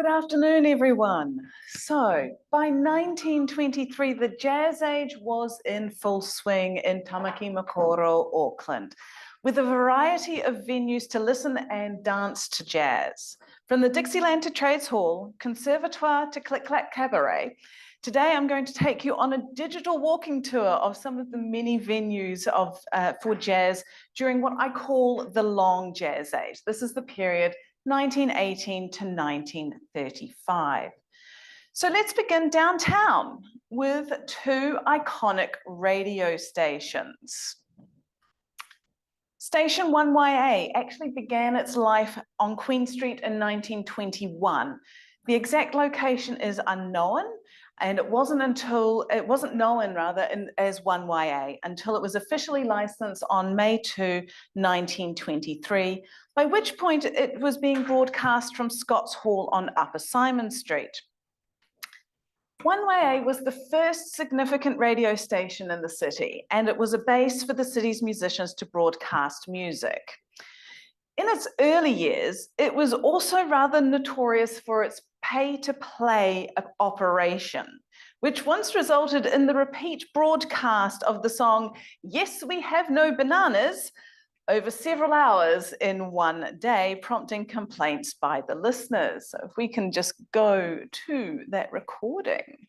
Good afternoon, everyone. So, by 1923, the Jazz Age was in full swing in Tamaki Makaurau, Auckland, with a variety of venues to listen and dance to jazz. From the Dixieland to Trades Hall, Conservatoire to Click Clack Cabaret, today I'm going to take you on a digital walking tour of some of the many venues for jazz during what I call the long Jazz Age. This is the period 1918 to 1935. So let's begin downtown with two iconic radio stations. Station 1YA actually began its life on Queen Street in 1921. The exact location is unknown, and it wasn't known as 1YA until it was officially licensed on May 2, 1923, by which point it was being broadcast from Scott's Hall on Upper Simon Street. 1YA was the first significant radio station in the city, and it was a base for the city's musicians to broadcast music. In its early years, it was also rather notorious for its pay-to-play operation, which once resulted in the repeat broadcast of the song, "Yes, We Have No Bananas," over several hours in one day, prompting complaints by the listeners. So if we can just go to that recording.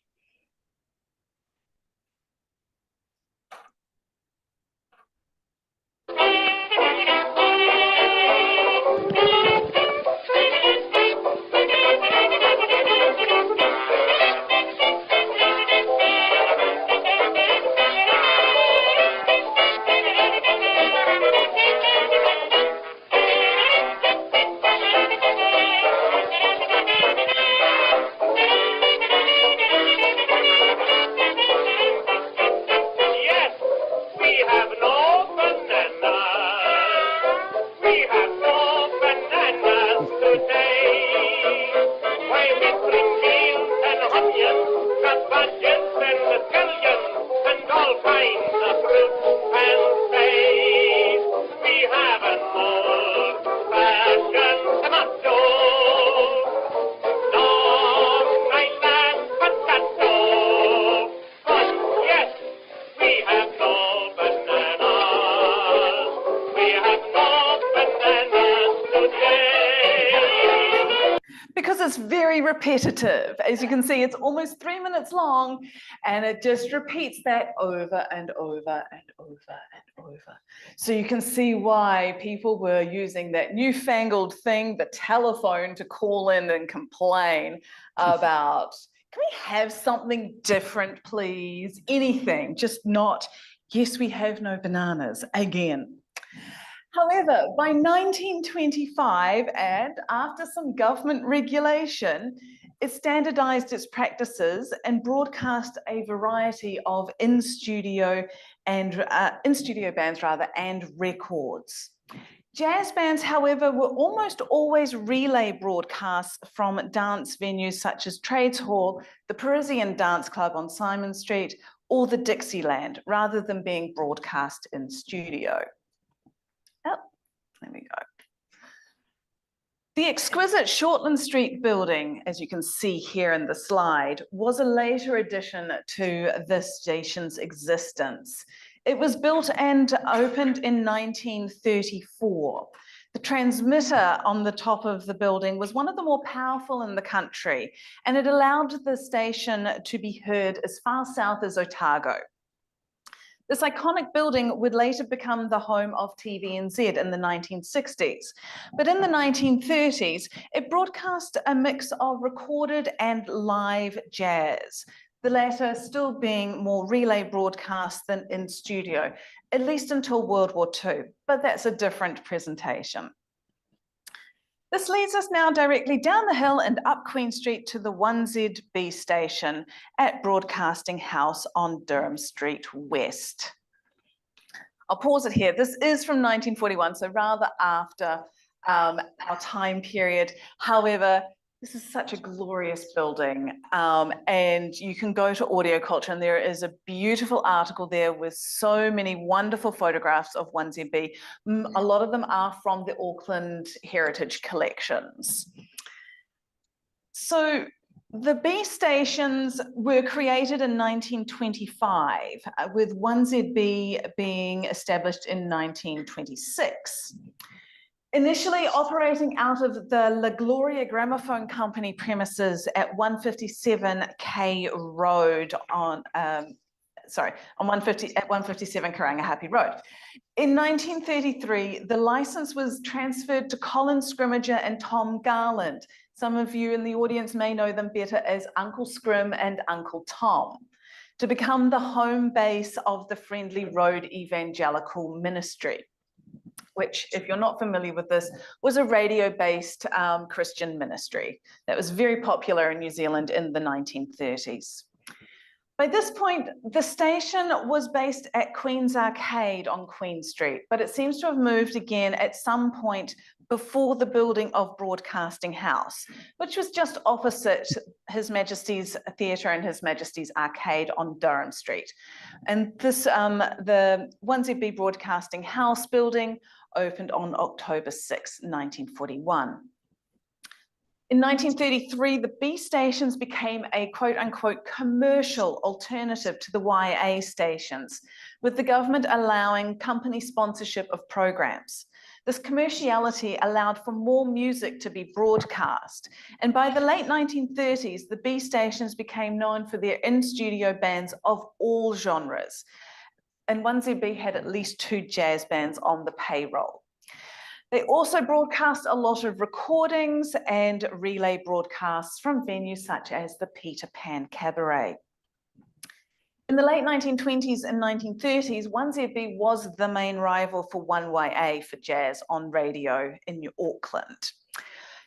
It's very repetitive. As you can see, it's almost 3 minutes long, and it just repeats that over and over and over and over. So you can see why people were using that newfangled thing, the telephone, to call in and complain about, can we have something different, please? Anything, just not, "Yes, we have no bananas," again. However, by 1925, and after some government regulation, it standardized its practices and broadcast a variety of in-studio bands and records. Jazz bands, however, were almost always relay broadcasts from dance venues such as Trades Hall, the Parisian Dance Club on Simon Street, or the Dixieland, rather than being broadcast in studio. Oh, there we go. The exquisite Shortland Street building, as you can see here in the slide, was a later addition to this station's existence. It was built and opened in 1934. The transmitter on the top of the building was one of the more powerful in the country, and it allowed the station to be heard as far south as Otago. This iconic building would later become the home of TVNZ in the 1960s. But in the 1930s, it broadcast a mix of recorded and live jazz, the latter still being more relay broadcast than in studio, at least until World War II, but that's a different presentation. This leads us now directly down the hill and up Queen Street to the 1ZB station at Broadcasting House on Durham Street West. I'll pause it here. This is from 1941, so rather after our time period. However, this is such a glorious building, and you can go to Audio Culture, and there is a beautiful article there with so many wonderful photographs of 1ZB. A lot of them are from the Auckland Heritage Collections. So the B stations were created in 1925, with 1ZB being established in 1926. Initially operating out of the La Gloria Gramophone Company premises at 157 K Road on 157 Karangahape Road. In 1933, the license was transferred to Colin Scrimmager and Tom Garland. Some of you in the audience may know them better as Uncle Scrim and Uncle Tom, to become the home base of the Friendly Road Evangelical Ministry, which, if you're not familiar with this, was a radio-based Christian ministry that was very popular in New Zealand in the 1930s. By this point, the station was based at Queen's Arcade on Queen Street, but it seems to have moved again at some point before the building of Broadcasting House, which was just opposite His Majesty's Theatre and His Majesty's Arcade on Durham Street. And this, the 1ZB Broadcasting House building opened on October 6, 1941. In 1933, the B stations became a quote-unquote commercial alternative to the YA stations, with the government allowing company sponsorship of programs. This commerciality allowed for more music to be broadcast, and by the late 1930s, the B stations became known for their in-studio bands of all genres, and 1ZB had at least 2 jazz bands on the payroll. They also broadcast a lot of recordings and relay broadcasts from venues such as the Peter Pan Cabaret. In the late 1920s and 1930s, 1ZB was the main rival for 1YA for jazz on radio in Auckland.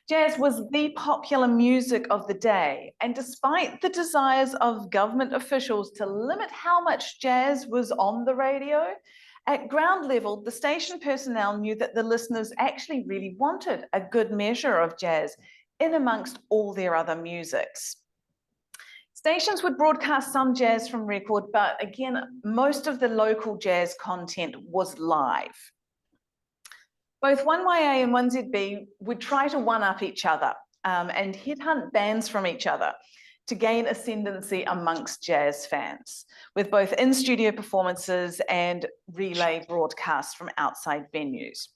Jazz was the popular music of the day, and despite the desires of government officials to limit how much jazz was on the radio, at ground level, the station personnel knew that the listeners actually really wanted a good measure of jazz in amongst all their other musics. Stations would broadcast some jazz from record, but again, most of the local jazz content was live. Both 1YA and 1ZB would try to one-up each other and headhunt bands from each other to gain ascendancy amongst jazz fans, with both in-studio performances and relay broadcasts from outside venues.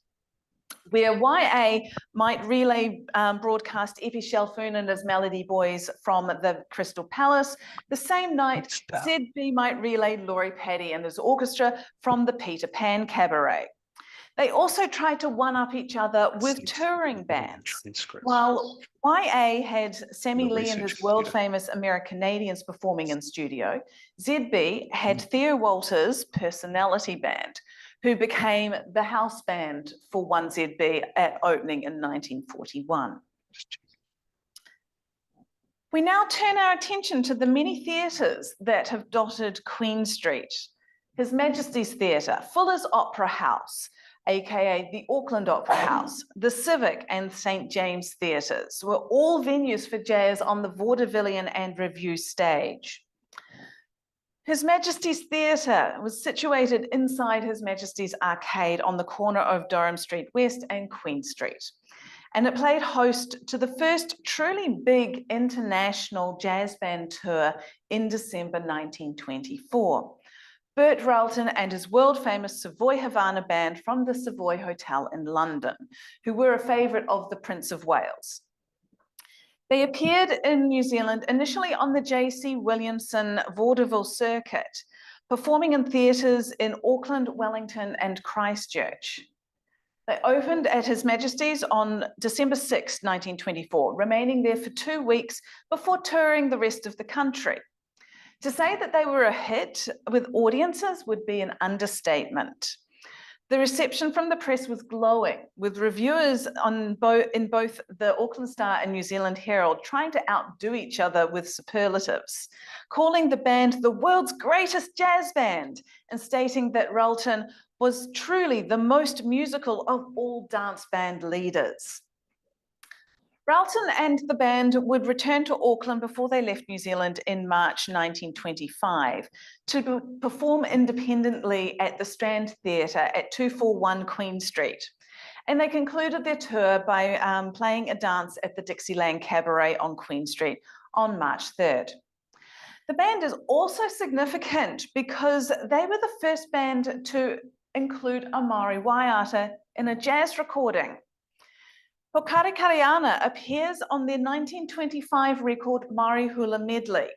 Where YA might relay broadcast Epi Shelfoon and his Melody Boys from the Crystal Palace, the same night ZB might relay Laurie Paddy and his orchestra from the Peter Pan Cabaret. They also tried to one-up each other with touring bands. While YA had Sammy Lee and his world-famous Americanadians performing in studio, ZB had Theo Walters' Personality Band, who became the house band for 1ZB at opening in 1941. We now turn our attention to the many theatres that have dotted Queen Street. His Majesty's Theatre, Fuller's Opera House, aka the Auckland Opera House, the Civic and St. James Theatres were all venues for jazz on the Vaudevillian and Revue stage. His Majesty's Theatre was situated inside His Majesty's Arcade on the corner of Durham Street West and Queen Street. And it played host to the first truly big international jazz band tour in December 1924. Burt Ralton and his world-famous Savoy Havana band from the Savoy Hotel in London, who were a favourite of the Prince of Wales. They appeared in New Zealand initially on the J.C. Williamson vaudeville circuit, performing in theatres in Auckland, Wellington and Christchurch. They opened at His Majesty's on December 6, 1924, remaining there for 2 weeks before touring the rest of the country. To say that they were a hit with audiences would be an understatement. The reception from the press was glowing, with reviewers in both the Auckland Star and New Zealand Herald trying to outdo each other with superlatives, calling the band the world's greatest jazz band, and stating that Ralton was truly the most musical of all dance band leaders. Ralton and the band would return to Auckland before they left New Zealand in March 1925 to perform independently at the Strand Theatre at 241 Queen Street. And they concluded their tour by playing a dance at the Dixieland Cabaret on Queen Street on March 3rd. The band is also significant because they were the first band to include a Maori waiata in a jazz recording. Pokare Kariana appears on their 1925 record Maori Hula Medley.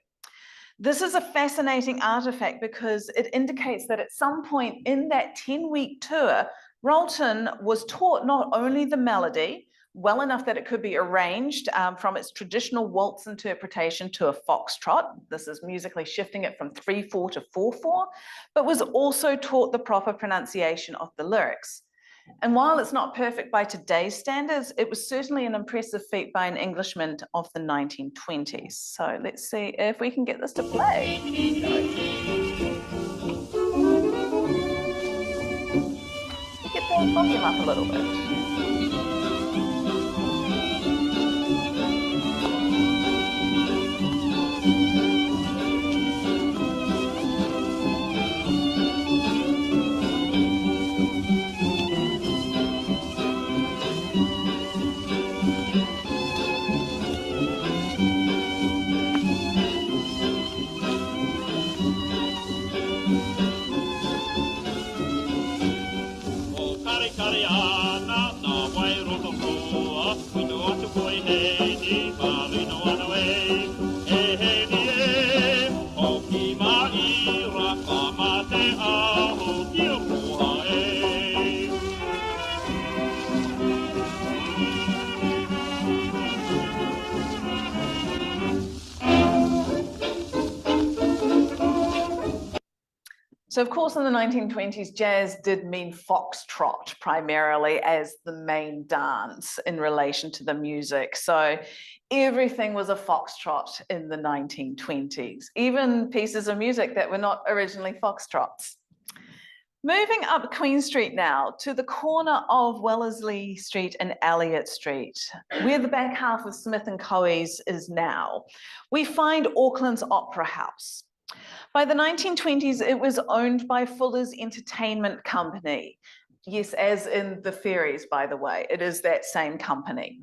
This is a fascinating artifact because it indicates that at some point in that 10-week tour, Rolton was taught not only the melody, well enough that it could be arranged from its traditional waltz interpretation to a foxtrot. This is musically shifting it from 3/4 to 4/4, but was also taught the proper pronunciation of the lyrics. And while it's not perfect by today's standards, it was certainly an impressive feat by an Englishman of the 1920s. So let's see if we can get this to play. Get the volume up a little bit. So of course, in the 1920s, jazz did mean foxtrot primarily as the main dance in relation to the music. So everything was a foxtrot in the 1920s, even pieces of music that were not originally foxtrots. Moving up Queen Street now to the corner of Wellesley Street and Elliott Street, where the back half of Smith & Coe's is now, we find Auckland's Opera House. By the 1920s, it was owned by Fuller's Entertainment Company. Yes, as in the ferries, by the way, it is that same company.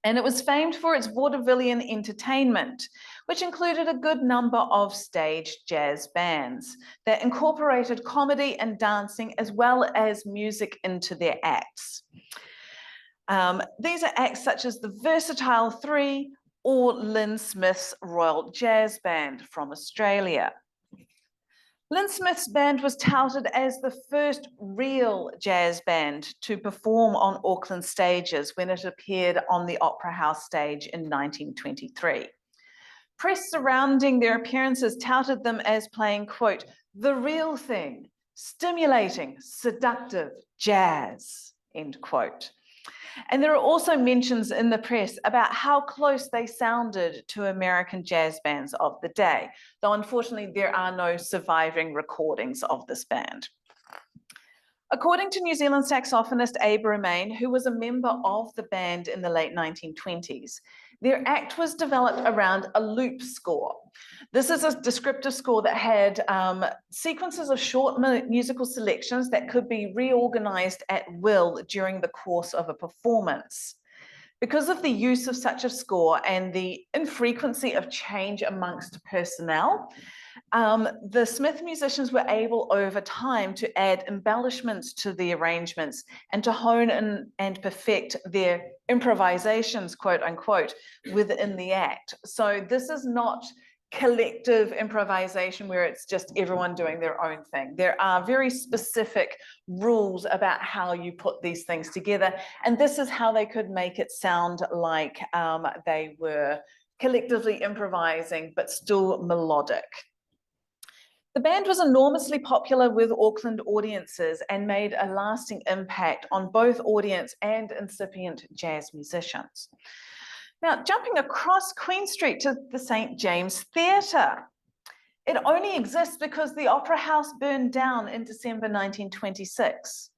And it was famed for its vaudevillian entertainment, which included a good number of stage jazz bands that incorporated comedy and dancing as well as music into their acts. These are acts such as the Versatile Three, or Lynn Smith's Royal Jazz Band from Australia. Lynn Smith's band was touted as the first real jazz band to perform on Auckland stages when it appeared on the Opera House stage in 1923. Press surrounding their appearances touted them as playing, quote, the real thing, stimulating, seductive jazz, end quote. And there are also mentions in the press about how close they sounded to American jazz bands of the day, though unfortunately there are no surviving recordings of this band. According to New Zealand saxophonist Abe Romaine, who was a member of the band in the late 1920s, their act was developed around a loop score. This is a descriptive score that had sequences of short musical selections that could be reorganized at will during the course of a performance. Because of the use of such a score and the infrequency of change amongst personnel, the Smith musicians were able over time to add embellishments to the arrangements and to hone and perfect their improvisations, quote unquote, within the act. So this is not collective improvisation where it's just everyone doing their own thing. There are very specific rules about how you put these things together, and this is how they could make it sound like they were collectively improvising but still melodic. The band was enormously popular with Auckland audiences and made a lasting impact on both audience and incipient jazz musicians. Now, jumping across Queen Street to the St. James Theatre. It only exists because the Opera House burned down in December 1926.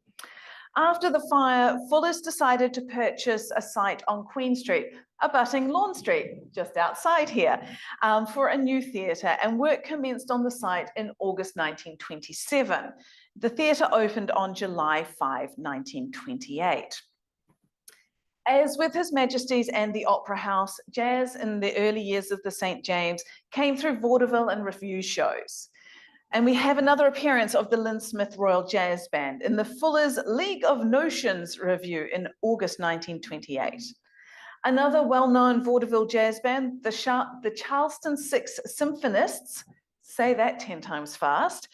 After the fire, Fuller's decided to purchase a site on Queen Street, abutting Lawn Street, just outside here, for a new theatre, and work commenced on the site in August 1927. The theatre opened on July 5, 1928. As with His Majesty's and the Opera House, jazz in the early years of the St. James came through vaudeville and revue shows. And we have another appearance of the Lynn Smith Royal Jazz Band in the Fuller's League of Notions revue in August 1928. Another well-known vaudeville jazz band, the Charleston Six Symphonists, say that 10 times fast,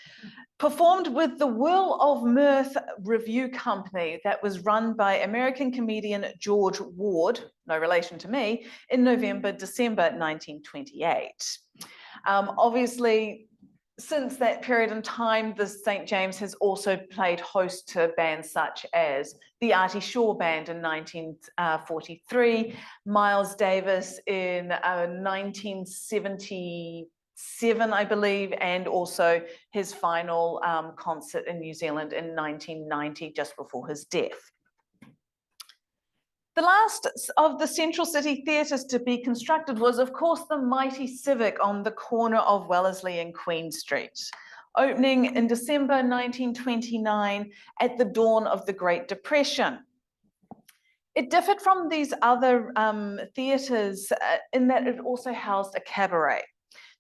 performed with the Whirl of Mirth Revue Company that was run by American comedian George Ward, no relation to me, in December 1928. Obviously, since that period in time, the St. James has also played host to bands such as the Artie Shaw Band in 1943, Miles Davis in 1977, I believe, and also his final concert in New Zealand in 1990, just before his death. The last of the Central City theatres to be constructed was, of course, the mighty Civic on the corner of Wellesley and Queen Street, opening in December 1929 at the dawn of the Great Depression. It differed from these other theatres in that it also housed a cabaret,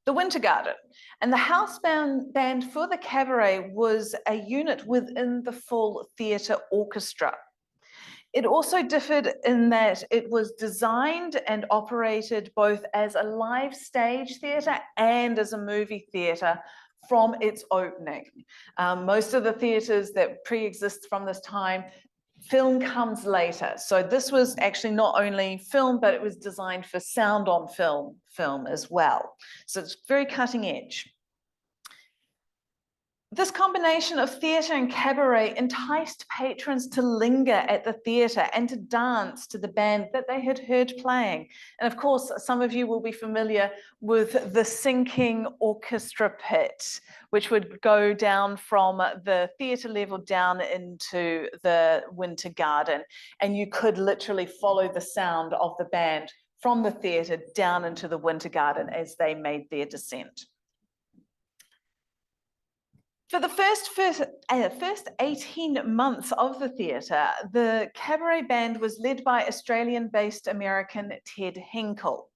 the Winter Garden, and the house band for the cabaret was a unit within the full theatre orchestra. It also differed in that it was designed and operated both as a live stage theatre and as a movie theatre from its opening. Most of the theatres that pre-exist from this time, film comes later. So this was actually not only film, but it was designed for sound on film as well. So it's very cutting edge. This combination of theatre and cabaret enticed patrons to linger at the theatre and to dance to the band that they had heard playing. And of course, some of you will be familiar with the sinking orchestra pit, which would go down from the theatre level down into the Winter Garden. And you could literally follow the sound of the band from the theatre down into the Winter Garden as they made their descent. For the first 18 months of the theatre, the cabaret band was led by Australian-based American Ted Hinkle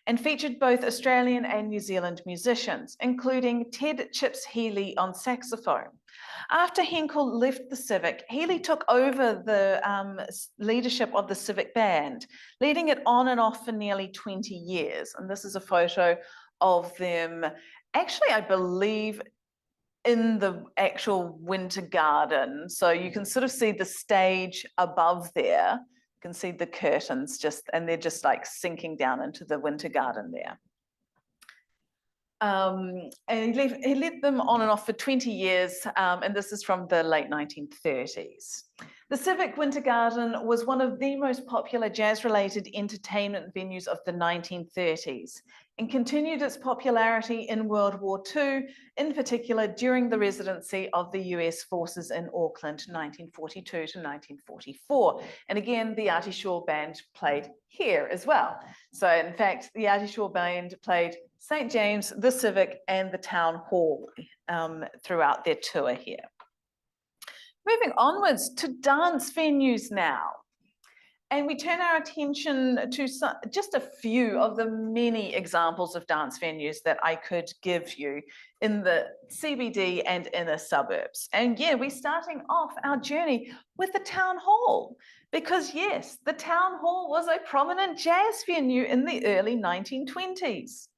and featured both Australian and New Zealand musicians, including Ted Chips Healy on saxophone. After Hinkle left the Civic, Healy took over the leadership of the Civic band, leading it on and off for nearly 20 years. And this is a photo of them, actually, I believe, in the actual Winter Garden. So you can sort of see the stage above there. You can see the curtains and they're just like sinking down into the Winter Garden there. And he led them on and off for 20 years, and this is from the late 1930s. The Civic Winter Garden was one of the most popular jazz-related entertainment venues of the 1930s and continued its popularity in World War II, in particular during the residency of the US forces in Auckland, 1942 to 1944. And again, the Artie Shaw Band played here as well. So in fact, the Artie Shaw Band played St. James, the Civic, and the Town Hall throughout their tour here. Moving onwards to dance venues now. And we turn our attention to just a few of the many examples of dance venues that I could give you in the CBD and inner suburbs. And yeah, we're starting off our journey with the Town Hall, because yes, the Town Hall was a prominent jazz venue in the early 1920s.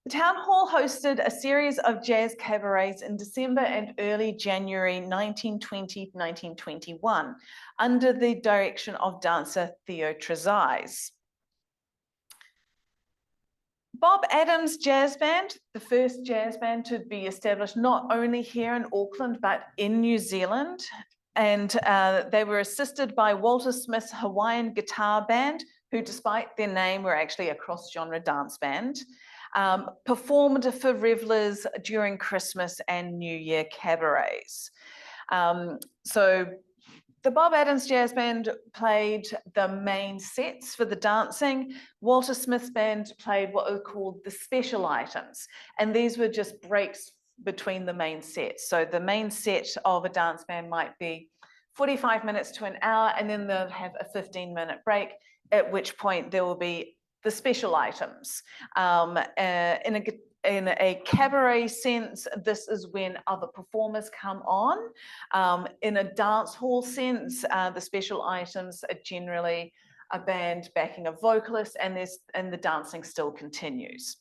The Town Hall hosted a series of jazz cabarets in December and early January 1920-1921 under the direction of dancer Theo Trezise. Bob Adams Jazz Band, the first jazz band to be established not only here in Auckland but in New Zealand, and they were assisted by Walter Smith's Hawaiian Guitar Band, who despite their name were actually a cross-genre dance band. Performed for revelers during Christmas and New Year cabarets. So the Bob Adams Jazz Band played the main sets for the dancing. Walter Smith's band played what were called the special items. And these were just breaks between the main sets. So the main set of a dance band might be 45 minutes to an hour, and then they'll have a 15-minute break, at which point there will be the special items. In a cabaret sense, this is when other performers come on. In a dance hall sense, the special items are generally a band backing a vocalist, and the dancing still continues.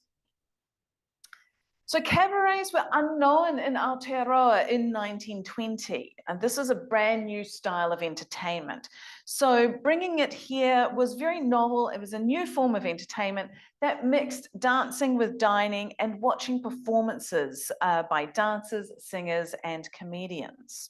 So cabarets were unknown in Aotearoa in 1920, and this is a brand new style of entertainment. So bringing it here was very novel. It was a new form of entertainment that mixed dancing with dining and watching performances by dancers, singers, and comedians.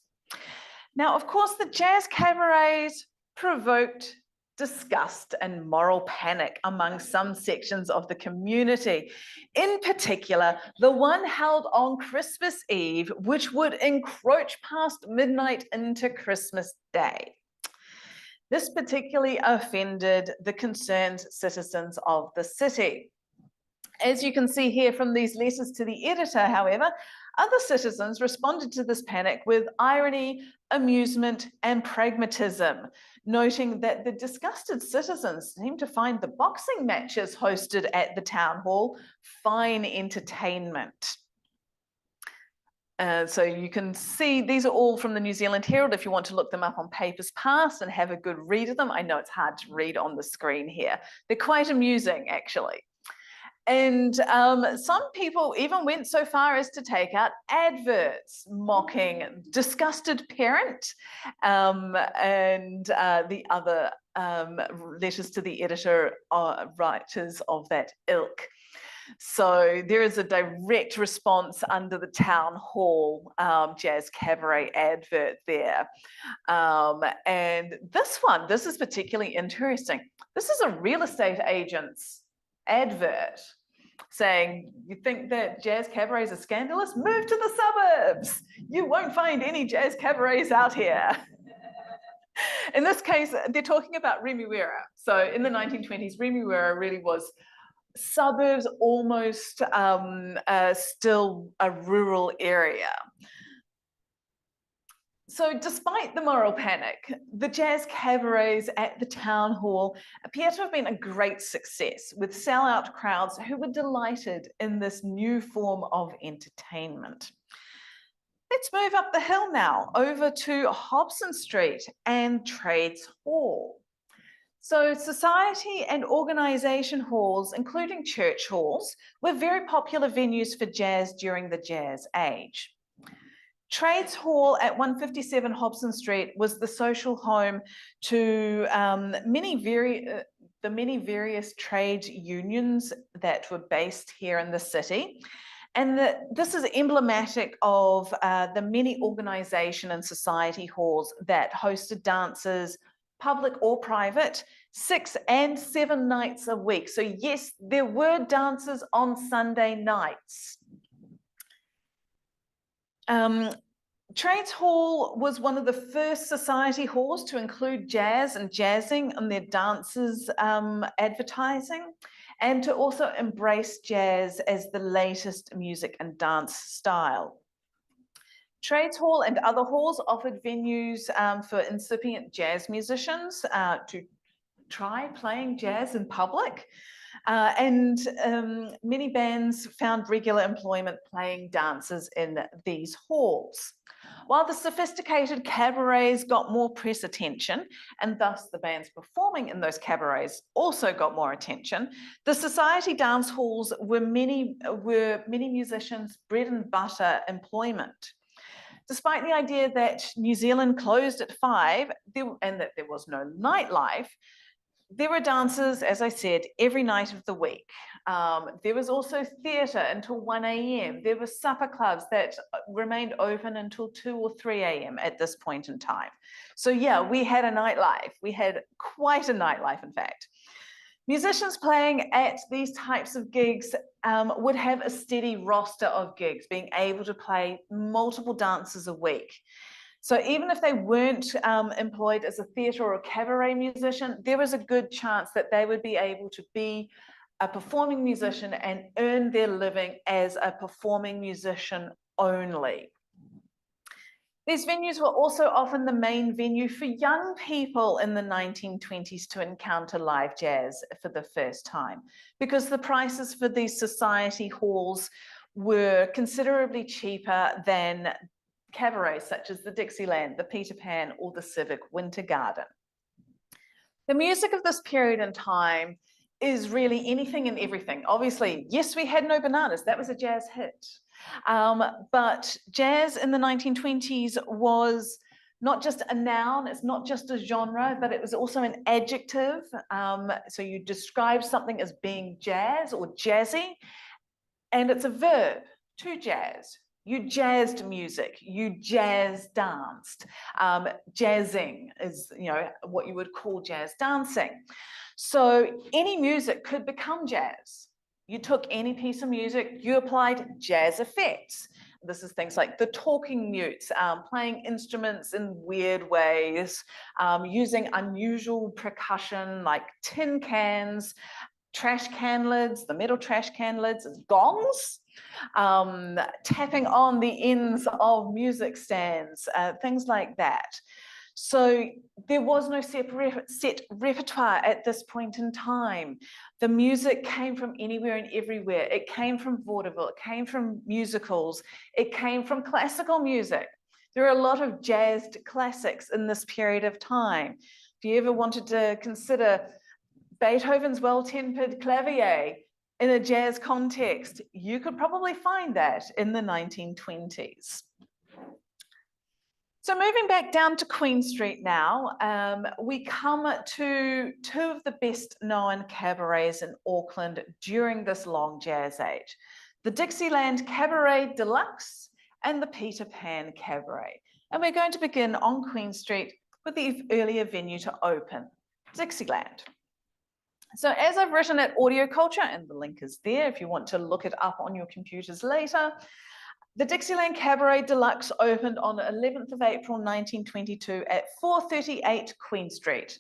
Now, of course, the jazz cabarets provoked disgust and moral panic among some sections of the community. In particular, the one held on Christmas Eve, which would encroach past midnight into Christmas Day. This particularly offended the concerned citizens of the city. As you can see here from these letters to the editor, however, other citizens responded to this panic with irony, amusement, and pragmatism, noting that the disgusted citizens seemed to find the boxing matches hosted at the town hall fine entertainment. So you can see these are all from the New Zealand Herald if you want to look them up on Papers Past and have a good read of them. I know it's hard to read on the screen here. They're quite amusing, actually. And some people even went so far as to take out adverts mocking Disgusted Parent and the other letters to the editor writers of that ilk. So there is a direct response under the town hall jazz cabaret advert there. And this is particularly interesting. This is a real estate agent's advert saying, you think that jazz cabarets are scandalous? Move to the suburbs. You won't find any jazz cabarets out here. In this case, they're talking about Remuera. So in the 1920s, Remuera really was suburbs, almost still a rural area. So despite the moral panic, the jazz cabarets at the town hall appear to have been a great success, with sellout crowds who were delighted in this new form of entertainment. Let's move up the hill now, over to Hobson Street and Trades Hall. So society and organisation halls, including church halls, were very popular venues for jazz during the Jazz Age. Trades Hall at 157 Hobson Street was the social home to the many various trade unions that were based here in the city. And this is emblematic of the many organisation and society halls that hosted dances, public or private, 6 and 7 nights a week. So yes, there were dances on Sunday nights. Trades Hall was one of the first society halls to include jazz and jazzing in their dances advertising, and to also embrace jazz as the latest music and dance style. Trades Hall and other halls offered venues for incipient jazz musicians to try playing jazz in public. And many bands found regular employment playing dances in these halls. While the sophisticated cabarets got more press attention, and thus the bands performing in those cabarets also got more attention, the society dance halls were many musicians' bread and butter employment. Despite the idea that New Zealand closed at 5 and that there was no nightlife, there were dances, as I said, every night of the week. There was also theatre until 1 a.m. There were supper clubs that remained open until 2 or 3 a.m. at this point in time. So yeah, we had a nightlife. We had quite a nightlife, in fact. Musicians playing at these types of gigs would have a steady roster of gigs, being able to play multiple dances a week. So even if they weren't employed as a theatre or a cabaret musician, there was a good chance that they would be able to be a performing musician and earn their living as a performing musician only. These venues were also often the main venue for young people in the 1920s to encounter live jazz for the first time, because the prices for these society halls were considerably cheaper than cabarets such as the Dixieland, the Peter Pan, or the Civic Winter Garden. The music of this period in time is really anything and everything. Obviously, Yes, We Had No Bananas, that was a jazz hit. But jazz in the 1920s was not just a noun, it's not just a genre, but it was also an adjective. So you describe something as being jazz or jazzy, and it's a verb, to jazz. You jazzed music, you jazz danced. Jazzing is, what you would call jazz dancing. So any music could become jazz. You took any piece of music, you applied jazz effects. This is things like the talking mutes, playing instruments in weird ways, using unusual percussion like tin cans, trash can lids, the metal trash can lids as gongs, tapping on the ends of music stands, things like that. So there was no set repertoire at this point in time. The music came from anywhere and everywhere. It came from vaudeville, it came from musicals, it came from classical music. There are a lot of jazzed classics in this period of time. If you ever wanted to consider Beethoven's Well-Tempered Clavier in a jazz context, you could probably find that in the 1920s. So moving back down to Queen Street now, we come to two of the best known cabarets in Auckland during this long jazz age, the Dixieland Cabaret Deluxe and the Peter Pan Cabaret. And we're going to begin on Queen Street with the earlier venue to open, Dixieland. So as I've written at Audio Culture, and the link is there if you want to look it up on your computers later, the Dixieland Cabaret Deluxe opened on 11th of April 1922 at 438 Queen Street.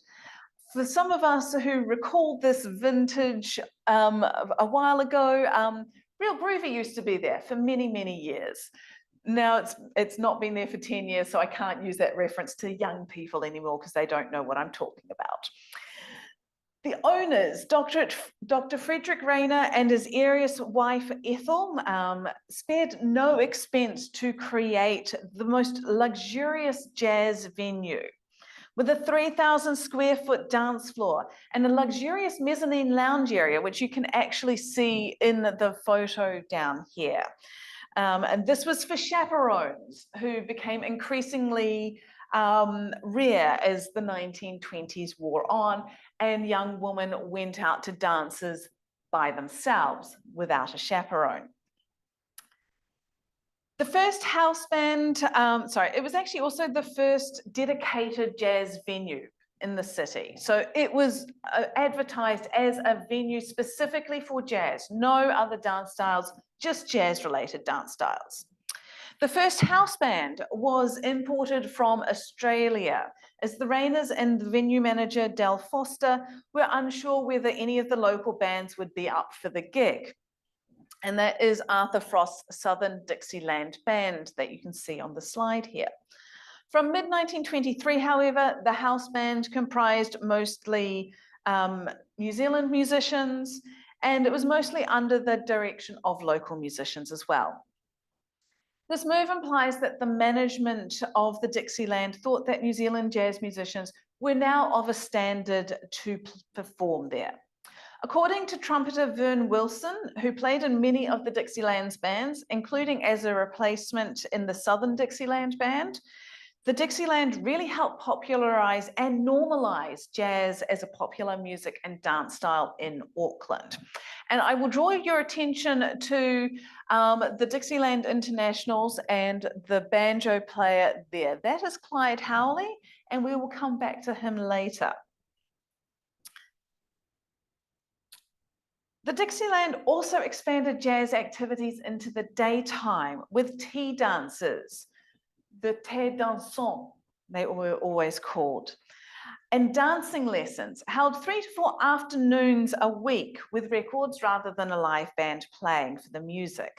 For some of us who recall this vintage a while ago, Real Groovy used to be there for many, many years. Now it's not been there for 10 years, so I can't use that reference to young people anymore because they don't know what I'm talking about. The owners, Dr. Frederick Rayner and his heiress wife Ethel, spared no expense to create the most luxurious jazz venue with a 3,000 square foot dance floor and a luxurious mezzanine lounge area, which you can actually see in the photo down here. And this was for chaperones who became increasingly rare as the 1920s wore on and young women went out to dances by themselves without a chaperone. The first house band, it was actually also the first dedicated jazz venue in the city. So it was advertised as a venue specifically for jazz, no other dance styles, just jazz related dance styles. The first house band was imported from Australia as the Rayners and the venue manager Del Foster were unsure whether any of the local bands would be up for the gig. And that is Arthur Frost's Southern Dixieland Band that you can see on the slide here. From mid-1923, however, the house band comprised mostly New Zealand musicians, and it was mostly under the direction of local musicians as well. This move implies that the management of the Dixieland thought that New Zealand jazz musicians were now of a standard to perform there. According to trumpeter Vern Wilson, who played in many of the Dixieland's bands, including as a replacement in the Southern Dixieland Band, the Dixieland really helped popularize and normalize jazz as a popular music and dance style in Auckland. And I will draw your attention to the Dixieland Internationals and the banjo player there. That is Clyde Howley, and we will come back to him later. The Dixieland also expanded jazz activities into the daytime with tea dances, the thé dansant, they were always called, and dancing lessons held 3 to 4 afternoons a week with records rather than a live band playing for the music.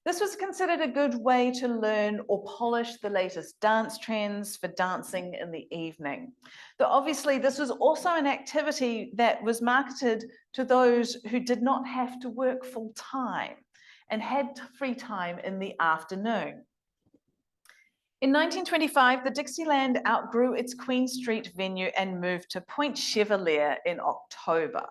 This was considered a good way to learn or polish the latest dance trends for dancing in the evening. Though obviously this was also an activity that was marketed to those who did not have to work full time and had free time in the afternoon. In 1925, the Dixieland outgrew its Queen Street venue and moved to Point Chevalier in October.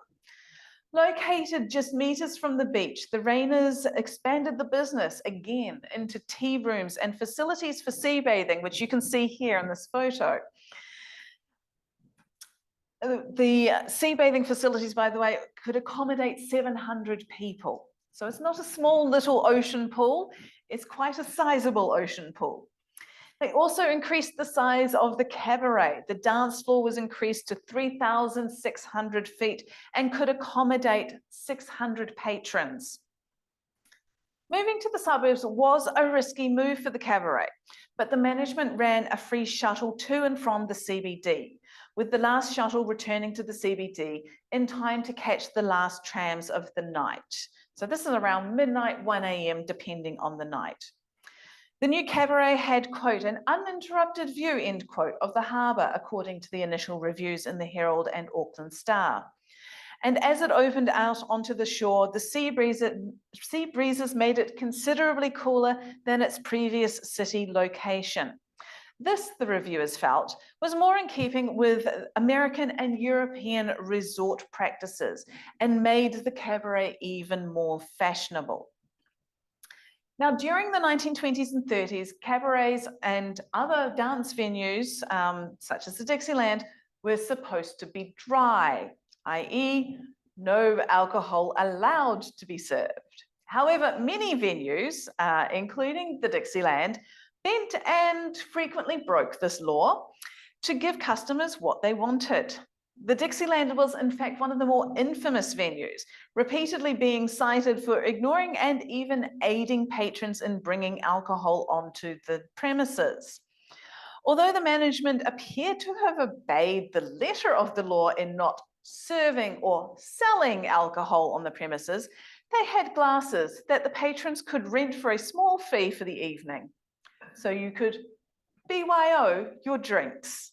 Located just meters from the beach, the Rayners expanded the business again into tea rooms and facilities for sea bathing, which you can see here in this photo. The sea bathing facilities, by the way, could accommodate 700 people. So it's not a small little ocean pool, it's quite a sizable ocean pool. They also increased the size of the cabaret. The dance floor was increased to 3,600 feet and could accommodate 600 patrons. Moving to the suburbs was a risky move for the cabaret, but the management ran a free shuttle to and from the CBD, with the last shuttle returning to the CBD in time to catch the last trams of the night. So this is around midnight, 1 a.m., depending on the night. The new cabaret had, quote, an uninterrupted view, end quote, of the harbour, according to the initial reviews in the Herald and Auckland Star. And as it opened out onto the shore, the sea breezes made it considerably cooler than its previous city location. This, the reviewers felt, was more in keeping with American and European resort practices and made the cabaret even more fashionable. Now, during the 1920s and 30s, cabarets and other dance venues, such as the Dixieland, were supposed to be dry, i.e., no alcohol allowed to be served. However, many venues, including the Dixieland, bent and frequently broke this law to give customers what they wanted. The Dixieland was, in fact, one of the more infamous venues, repeatedly being cited for ignoring and even aiding patrons in bringing alcohol onto the premises. Although the management appeared to have obeyed the letter of the law in not serving or selling alcohol on the premises, they had glasses that the patrons could rent for a small fee for the evening. So you could BYO your drinks.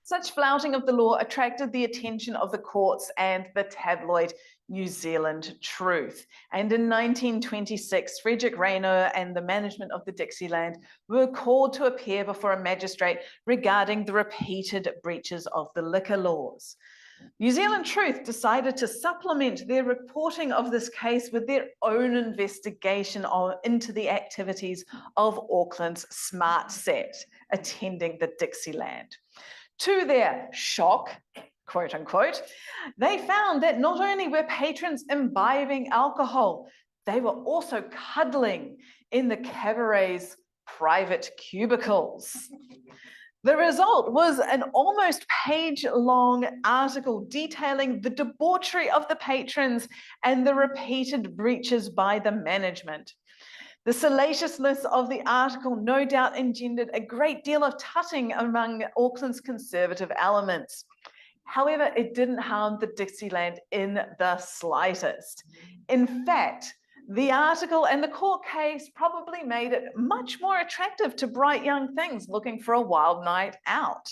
Such flouting of the law attracted the attention of the courts and the tabloid New Zealand Truth. And in 1926, Frederick Rayner and the management of the Dixieland were called to appear before a magistrate regarding the repeated breaches of the liquor laws. New Zealand Truth decided to supplement their reporting of this case with their own investigation into the activities of Auckland's smart set attending the Dixieland. To their shock, quote unquote, they found that not only were patrons imbibing alcohol, they were also cuddling in the cabaret's private cubicles. The result was an almost page-long article detailing the debauchery of the patrons and the repeated breaches by the management. The salaciousness of the article no doubt engendered a great deal of tutting among Auckland's conservative elements. However, it didn't harm the Dixieland in the slightest. In fact, the article and the court case probably made it much more attractive to bright young things looking for a wild night out.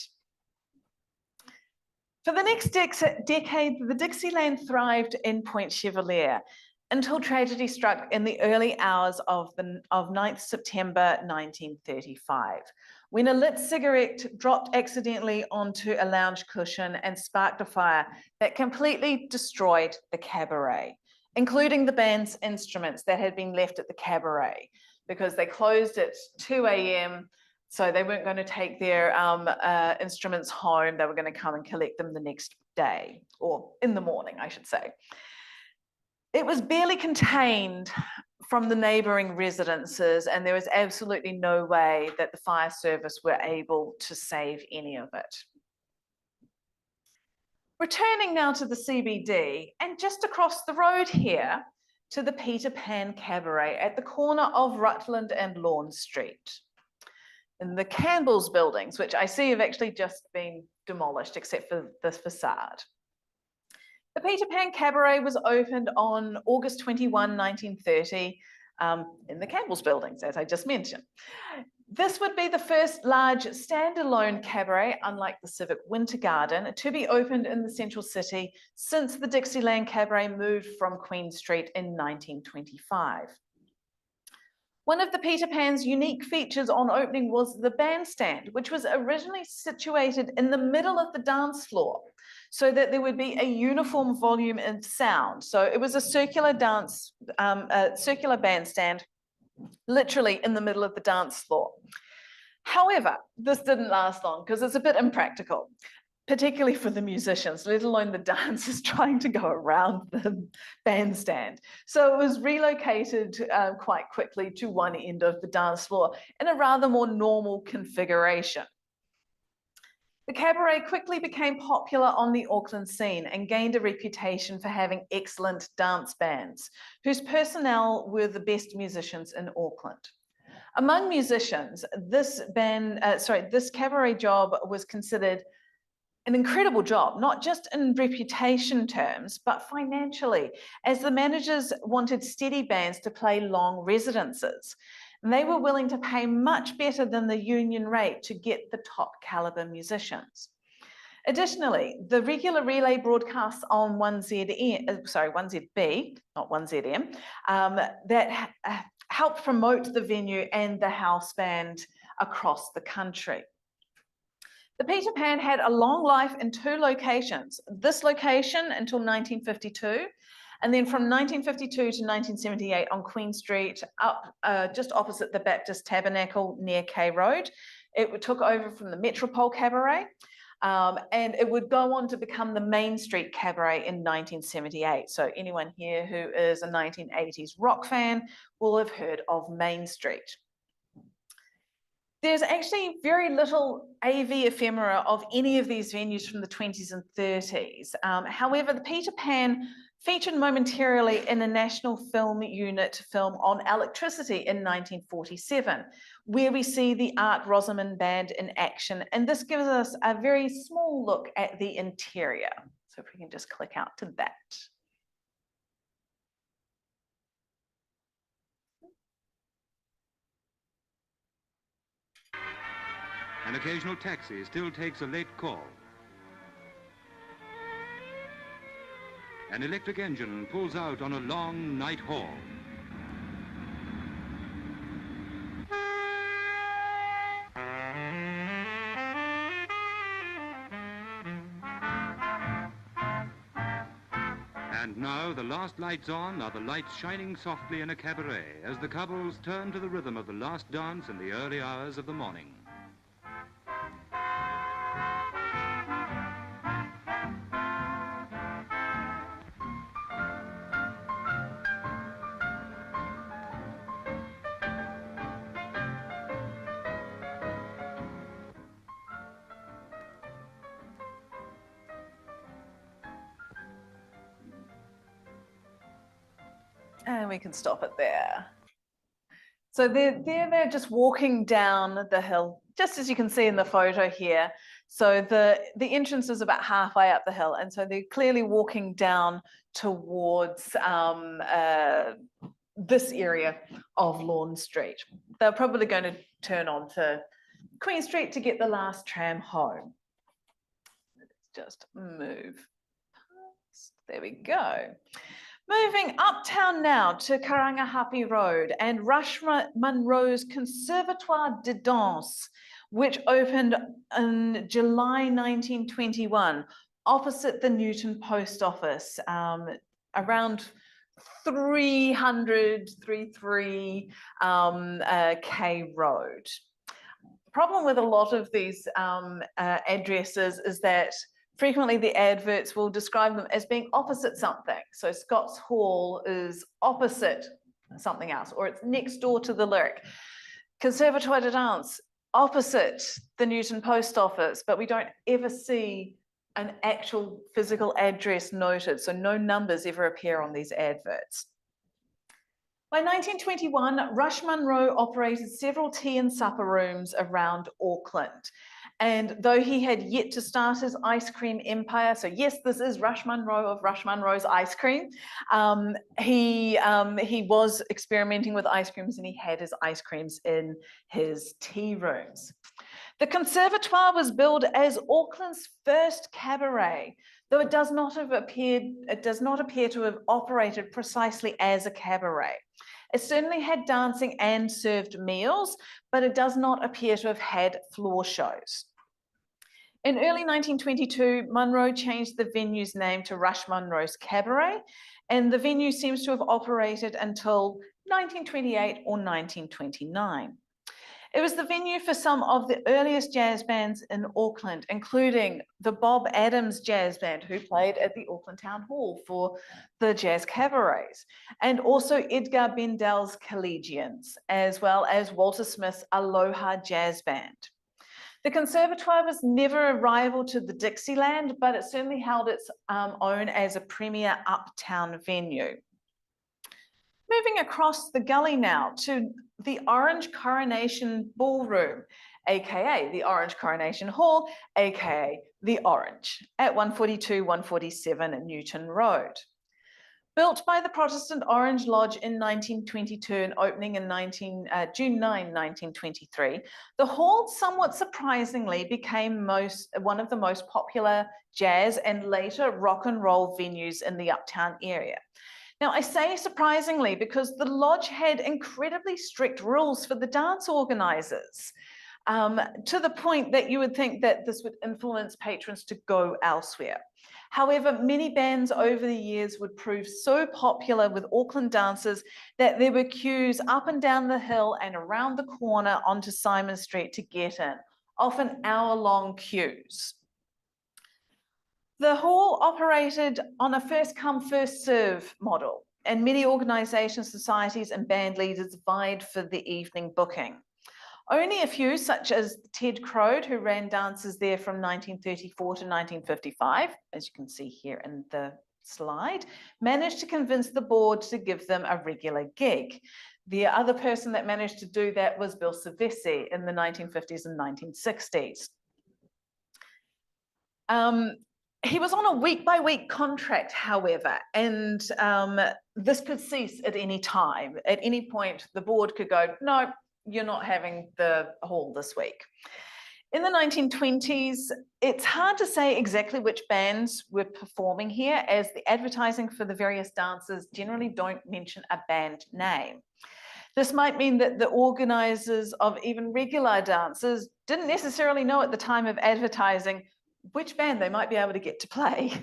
For the next decade, the Dixieland thrived in Point Chevalier until tragedy struck in the early hours of 9th September 1935, when a lit cigarette dropped accidentally onto a lounge cushion and sparked a fire that completely destroyed the cabaret, including the band's instruments that had been left at the cabaret, because they closed at 2 a.m., so they weren't going to take their instruments home. They were going to come and collect them the next day, or in the morning, I should say. It was barely contained from the neighbouring residences, and there was absolutely no way that the fire service were able to save any of it. Returning now to the CBD, and just across the road here to the Peter Pan Cabaret at the corner of Rutland and Lawn Street. In the Campbell's buildings, which I see have actually just been demolished except for the facade. The Peter Pan Cabaret was opened on August 21, 1930, in the Campbell's buildings, as I just mentioned. This would be the first large standalone cabaret, unlike the Civic Winter Garden, to be opened in the central city since the Dixieland Cabaret moved from Queen Street in 1925. One of the Peter Pan's unique features on opening was the bandstand, which was originally situated in the middle of the dance floor so that there would be a uniform volume of sound. So it was a circular circular bandstand, literally in the middle of the dance floor. However, this didn't last long because it's a bit impractical, particularly for the musicians, let alone the dancers trying to go around the bandstand. So it was relocated quite quickly to one end of the dance floor in a rather more normal configuration. The cabaret quickly became popular on the Auckland scene and gained a reputation for having excellent dance bands, whose personnel were the best musicians in Auckland. Among musicians, this cabaret job was considered an incredible job, not just in reputation terms, but financially, as the managers wanted steady bands to play long residences. And they were willing to pay much better than the union rate to get the top caliber musicians. Additionally, the regular relay broadcasts on 1ZB, not 1ZM, that helped promote the venue and the house band across the country. The Peter Pan had a long life in two locations. This location until 1952, and then from 1952 to 1978 on Queen Street, up just opposite the Baptist Tabernacle near K Road. It took over from the Metropole Cabaret, and it would go on to become the Main Street Cabaret in 1978. So anyone here who is a 1980s rock fan will have heard of Main Street. There's actually very little AV ephemera of any of these venues from the 20s and 30s. However, the Peter Pan featured momentarily in a National Film Unit film on electricity in 1947, where we see the Art Rosamond Band in action. And this gives us a very small look at the interior. So if we can just click out to that. An occasional taxi still takes a late call. An electric engine pulls out on a long night haul. And now the last lights on are the lights shining softly in a cabaret as the couples turn to the rhythm of the last dance in the early hours of the morning. And we can stop it there. So they're just walking down the hill, just as you can see in the photo here. So the entrance is about halfway up the hill, and so they're clearly walking down towards this area of Lawn Street. They're probably going to turn on to Queen Street to get the last tram home. Let's just move past. There we go. Moving uptown now to Karangahape Road and Rush Munro's Conservatoire de Danse, which opened in July 1921 opposite the Newton Post Office, around 333 K Road. The problem with a lot of these addresses is that frequently the adverts will describe them as being opposite something. So Scott's Hall is opposite something else, or it's next door to the Lyric. Conservatoire de Danse, opposite the Newton Post Office, but we don't ever see an actual physical address noted. So no numbers ever appear on these adverts. By 1921, Rush Munro operated several tea and supper rooms around Auckland. And though he had yet to start his ice cream empire, so yes, this is Rush Munro of Rush Munro's Ice Cream, he was experimenting with ice creams, and he had his ice creams in his tea rooms. The Conservatoire was billed as Auckland's first cabaret, though it does not appear to have operated precisely as a cabaret. It certainly had dancing and served meals, but it does not appear to have had floor shows. In early 1922, Munro changed the venue's name to Rush Munro's Cabaret, and the venue seems to have operated until 1928 or 1929. It was the venue for some of the earliest jazz bands in Auckland, including the Bob Adams Jazz Band, who played at the Auckland Town Hall for the jazz cabarets, and also Edgar Bendel's Collegians, as well as Walter Smith's Aloha Jazz Band. The Conservatoire was never a rival to the Dixieland, but it certainly held its own as a premier uptown venue. Moving across the gully now to the Orange Coronation Ballroom, aka the Orange Coronation Hall, aka the Orange, at 142-147 Newton Road. Built by the Protestant Orange Lodge in 1922 and opening in June 9, 1923, the hall somewhat surprisingly became one of the most popular jazz and later rock and roll venues in the uptown area. Now, I say surprisingly because the lodge had incredibly strict rules for the dance organizers, to the point that you would think that this would influence patrons to go elsewhere. However, many bands over the years would prove so popular with Auckland dancers that there were queues up and down the hill and around the corner onto Simon Street to get in, often hour-long queues. The hall operated on a first-come, first-serve model, and many organizations, societies, and band leaders vied for the evening booking. Only a few, such as Ted Crode, who ran dances there from 1934 to 1955, as you can see here in the slide, managed to convince the board to give them a regular gig. The other person that managed to do that was Bill Savesi in the 1950s and 1960s. He was on a week-by-week contract, however, and this could cease at any time. At any point, the board could go, no, you're not having the hall this week. In the 1920s, it's hard to say exactly which bands were performing here, as the advertising for the various dances generally don't mention a band name. This might mean that the organizers of even regular dances didn't necessarily know at the time of advertising which band they might be able to get to play.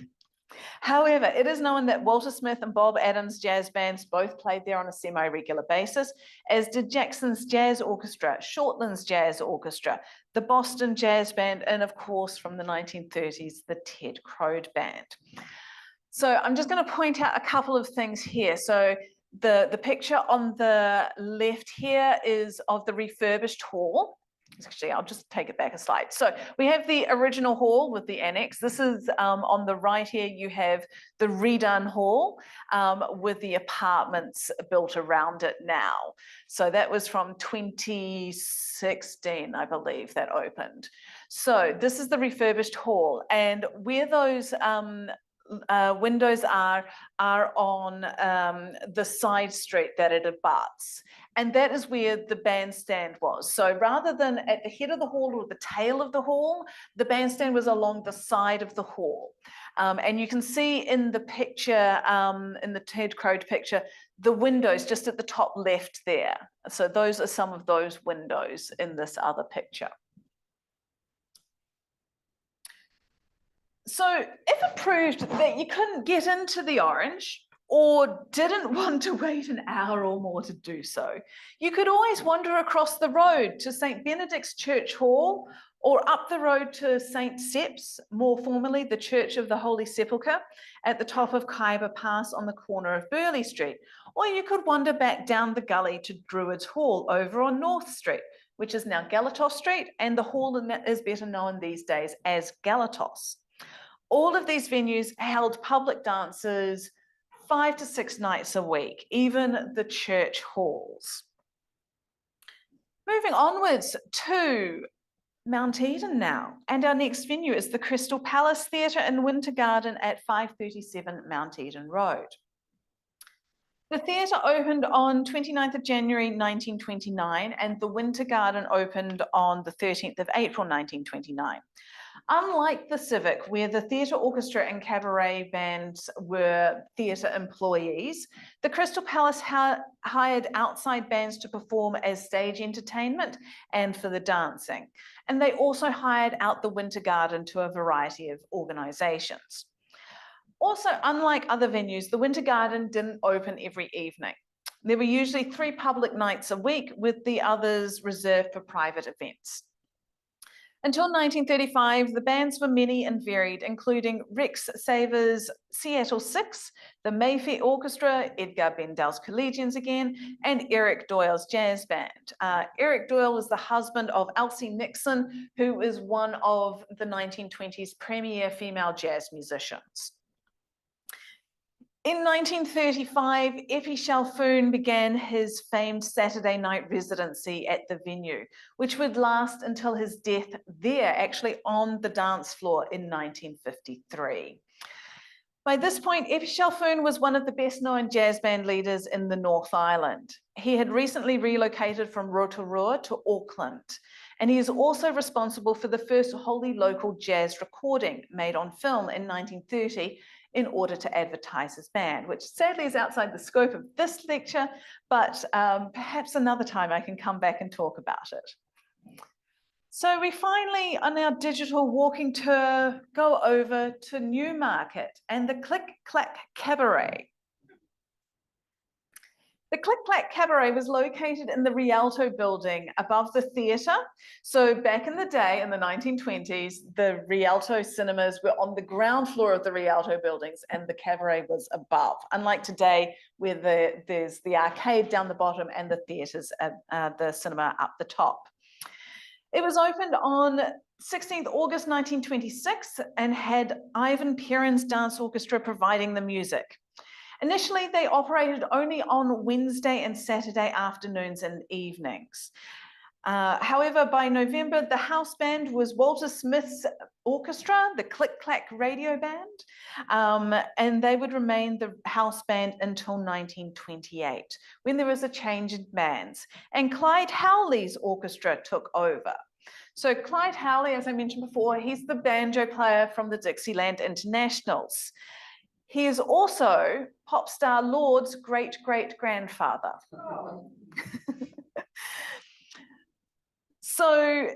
However, it is known that Walter Smith and Bob Adams jazz bands both played there on a semi-regular basis, as did Jackson's Jazz Orchestra, Shortland's Jazz Orchestra, the Boston Jazz Band, and of course from the 1930s, the Ted Crode Band. So I'm just going to point out a couple of things here. So the picture on the left here is of the refurbished hall. Actually, I'll just take it back a slide. So we have the original hall with the annex. This is on the right here, you have the redone hall with the apartments built around it now. So that was from 2016, I believe, that opened. So this is the refurbished hall, and where those windows are on the side street that it abuts. And that is where the bandstand was. So rather than at the head of the hall or the tail of the hall, the bandstand was along the side of the hall. And you can see in the picture, in the Ted Crode picture, the windows just at the top left there. So those are some of those windows in this other picture. So if it proved that you couldn't get into the Orange, or didn't want to wait an hour or more to do so, you could always wander across the road to St. Benedict's Church Hall, or up the road to St. Sepp's, more formally the Church of the Holy Sepulchre, at the top of Kaiba Pass on the corner of Burleigh Street. Or you could wander back down the gully to Druids Hall over on North Street, which is now Galatos Street, and the hall is better known these days as Galatos. All of these venues held public dances 5 to 6 nights a week, even the church halls. Moving onwards to Mount Eden now. And our next venue is the Crystal Palace Theatre in Winter Garden at 537 Mount Eden Road. The theatre opened on 29th of January 1929 and the Winter Garden opened on the 13th of April 1929. Unlike the Civic, where the theatre orchestra and cabaret bands were theatre employees, the Crystal Palace hired outside bands to perform as stage entertainment and for the dancing. And they also hired out the Winter Garden to a variety of organisations. Also, unlike other venues, the Winter Garden didn't open every evening. There were usually 3 public nights a week, with the others reserved for private events. Until 1935, the bands were many and varied, including Rex Saver's Seattle Six, the Mayfair Orchestra, Edgar Bendel's Collegians again, and Eric Doyle's jazz band. Eric Doyle was the husband of Elsie Nixon, who is one of the 1920s premier female jazz musicians. In 1935, Effie Chalfoun began his famed Saturday night residency at the venue, which would last until his death there, actually on the dance floor in 1953. By this point, Effie Chalfoun was one of the best-known jazz band leaders in the North Island. He had recently relocated from Rotorua to Auckland, and he is also responsible for the first wholly local jazz recording made on film in 1930 in order to advertise his band, which sadly is outside the scope of this lecture, but perhaps another time I can come back and talk about it. So we finally, on our digital walking tour, go over to Newmarket and the Click Clack Cabaret. The Click Clack Cabaret was located in the Rialto building above the theatre. So back in the day, in the 1920s, the Rialto cinemas were on the ground floor of the Rialto buildings and the cabaret was above. Unlike today, where there's the arcade down the bottom and the theatres, the cinema up the top. It was opened on 16th August 1926 and had Ivan Perrin's dance orchestra providing the music. Initially, they operated only on Wednesday and Saturday afternoons and evenings. However, by November, the house band was Walter Smith's orchestra, the Click Clack Radio Band, and they would remain the house band until 1928, when there was a change in bands, and Clyde Howley's orchestra took over. So Clyde Howley, as I mentioned before, he's the banjo player from the Dixieland Internationals. He is also pop star Lord's great-great-grandfather. Oh. So,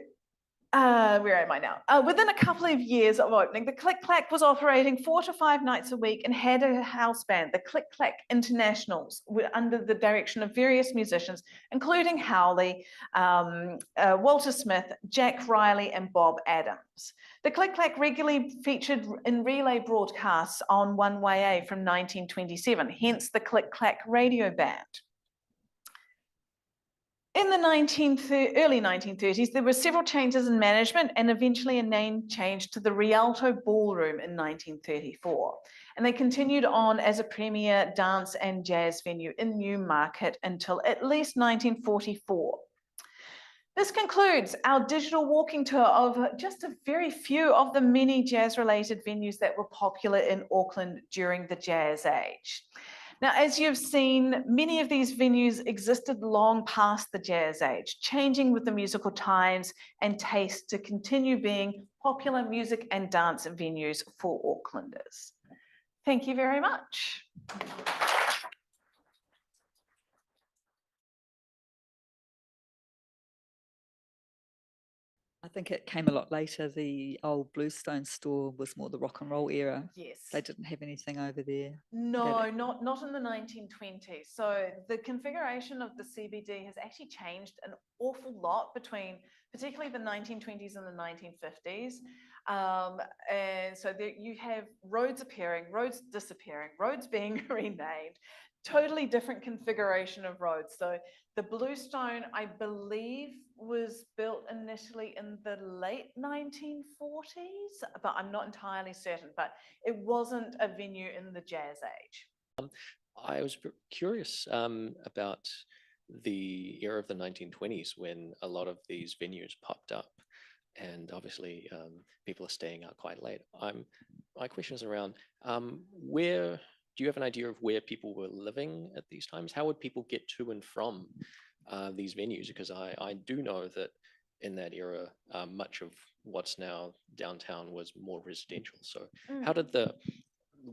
where am I now? Within a couple of years of opening, the Click Clack was operating 4 to 5 nights a week and had a house band, the Click Clack Internationals, under the direction of various musicians, including Howley, Walter Smith, Jack Riley, and Bob Adams. The Click Clack regularly featured in relay broadcasts on 1YA from 1927, hence the Click Clack Radio Band. In the early 1930s, there were several changes in management and eventually a name change to the Rialto Ballroom in 1934. And they continued on as a premier dance and jazz venue in Newmarket until at least 1944. This concludes our digital walking tour of just a very few of the many jazz-related venues that were popular in Auckland during the Jazz Age. Now, as you've seen, many of these venues existed long past the Jazz Age, changing with the musical times and taste to continue being popular music and dance venues for Aucklanders. Thank you very much. I think it came a lot later. The old Bluestone store was more the rock and roll era. Yes. They didn't have anything over there. No, not in the 1920s. So the configuration of the CBD has actually changed an awful lot between particularly the 1920s and the 1950s. And so there you have roads appearing, roads disappearing, roads being renamed, totally different configuration of roads. So the Bluestone, I believe, was built initially in the late 1940s, but I'm not entirely certain, but it wasn't a venue in the Jazz Age. I was curious about the era of the 1920s when a lot of these venues popped up. and obviously people are staying out quite late. My question is around where do you have an idea of where people were living at these times? How would people get to and from these venues? Because I do know that in that era, much of what's now downtown was more residential. So how did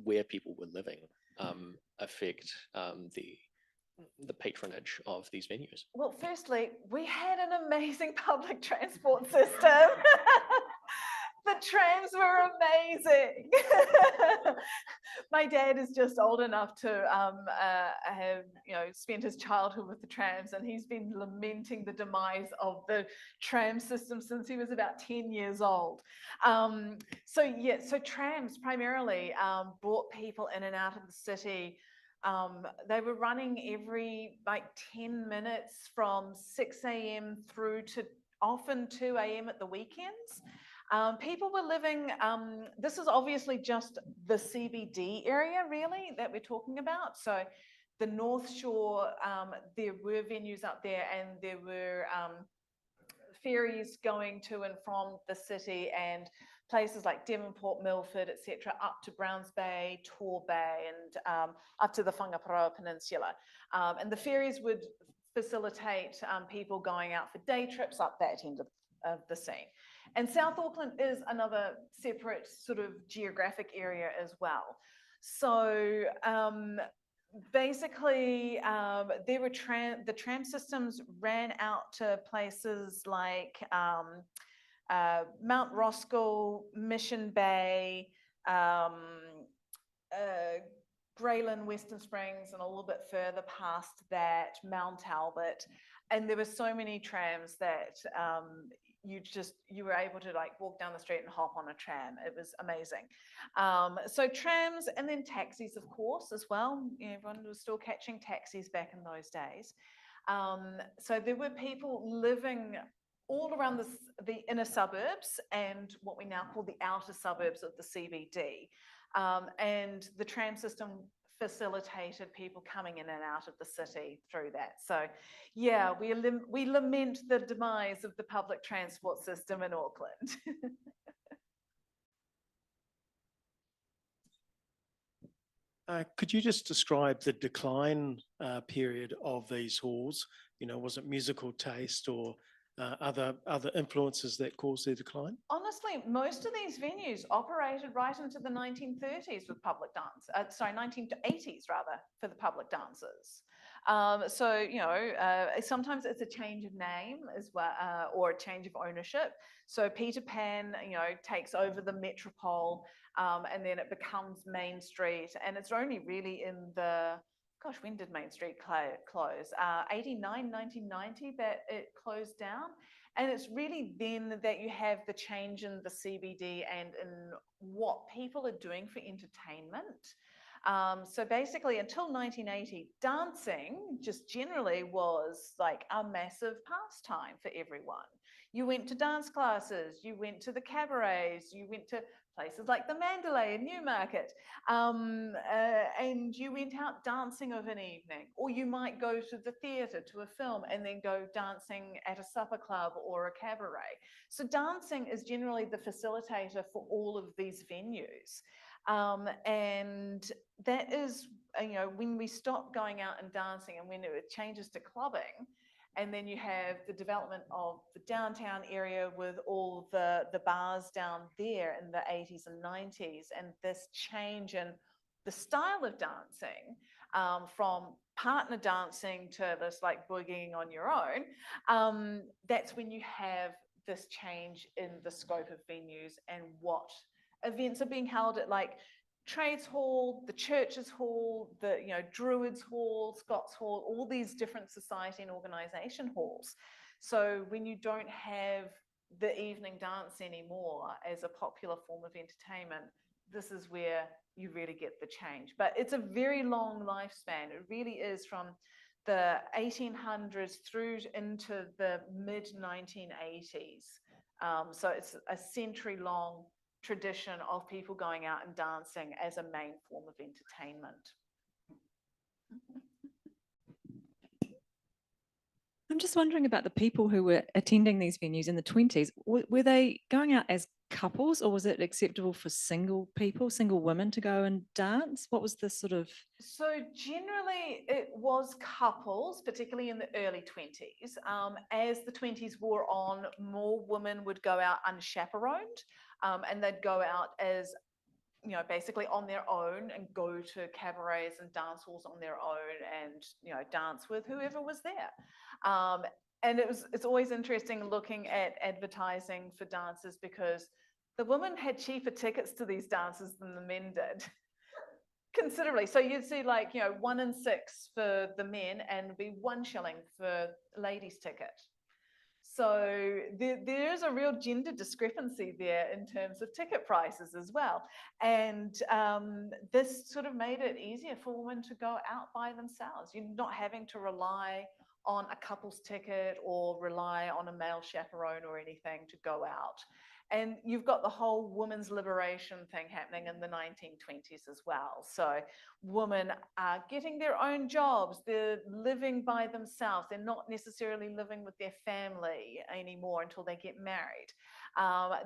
where people were living affect the patronage of these venues? Well, firstly, we had an amazing public transport system. The trams were amazing. My dad is just old enough to have, spent his childhood with the trams, and he's been lamenting the demise of the tram system since he was about 10 years old. So trams primarily brought people in and out of the city. They were running every 10 minutes from 6 a.m. through to often 2 a.m. at the weekends. People were living, this is obviously just the CBD area really that we're talking about. So the North Shore, there were venues up there, and there were ferries going to and from the city, and places like Devonport, Milford, etc., up to Browns Bay, Tor Bay, and up to the Whangaparoa Peninsula. And the ferries would facilitate people going out for day trips up that end of the scene. And South Auckland is another separate sort of geographic area as well. So basically, there were the tram systems ran out to places like Mount Roskill, Mission Bay, Grayling, Western Springs, and a little bit further past that, Mount Albert. And there were so many trams that you were able to walk down the street and hop on a tram. It was amazing. So trams, and then taxis, of course, as well. Everyone was still catching taxis back in those days. So there were people living all around the inner suburbs and what we now call the outer suburbs of the CBD. And the tram system facilitated people coming in and out of the city through that. So yeah, we lament the demise of the public transport system in Auckland. Could you just describe the decline period of these halls? Was it musical taste or other influences that caused their decline? Honestly, most of these venues operated right into the 1930s with public dance. 1980s rather, for the public dancers. Sometimes it's a change of name as well, or a change of ownership. So Peter Pan, takes over the Metropole, and then it becomes Main Street, and it's only really in the, gosh, when did Main Street close? 89, 1990 that it closed down. And it's really then that you have the change in the CBD and in what people are doing for entertainment. So basically, until 1980, dancing just generally was like a massive pastime for everyone. You went to dance classes, you went to the cabarets, you went to places like the Mandalay in Newmarket, and you went out dancing of an evening, or you might go to the theatre to a film and then go dancing at a supper club or a cabaret. So dancing is generally the facilitator for all of these venues. And that is, when we stop going out and dancing and when it changes to clubbing, and then you have the development of the downtown area with all the bars down there in the 80s and 90s, and this change in the style of dancing from partner dancing to this like boogieing on your own, that's when you have this change in the scope of venues and what events are being held at, like Trades Hall, the Churches Hall, the Druids Hall, Scots Hall, all these different society and organisation halls. So when you don't have the evening dance anymore as a popular form of entertainment, this is where you really get the change. But it's a very long lifespan. It really is from the 1800s through into the mid-1980s. So it's a century-long tradition of people going out and dancing as a main form of entertainment. I'm just wondering about the people who were attending these venues in the 20s. Were they going out as couples, or was it acceptable for single people, single women to go and dance? What was the sort of... So generally it was couples, particularly in the early 20s. As the 20s wore on, more women would go out unchaperoned, and they'd go out as, you know, basically on their own and go to cabarets and dance halls on their own and, you know, dance with whoever was there. And it's always interesting looking at advertising for dances, because the women had cheaper tickets to these dances than the men did. Considerably. So you'd see, like, you know, 1 in 6 for the men and be 1 shilling for a ladies' ticket. So there is a real gender discrepancy there in terms of ticket prices as well. And this sort of made it easier for women to go out by themselves. You're not having to rely on a couple's ticket or rely on a male chaperone or anything to go out. And you've got the whole women's liberation thing happening in the 1920s as well. So women are getting their own jobs. They're living by themselves. They're not necessarily living with their family anymore until they get married.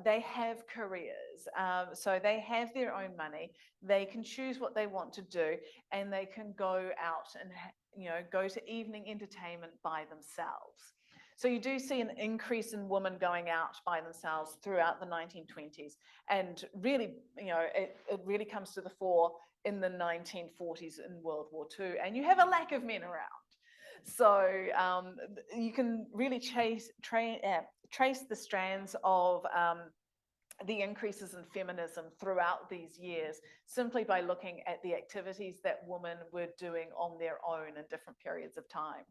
They have careers. So they have their own money. They can choose what they want to do, and they can go out and, you know, go to evening entertainment by themselves. So you do see an increase in women going out by themselves throughout the 1920s. And really, you know, it really comes to the fore in the 1940s in World War II. And you have a lack of men around. So you can really trace the strands of the increases in feminism throughout these years simply by looking at the activities that women were doing on their own in different periods of time.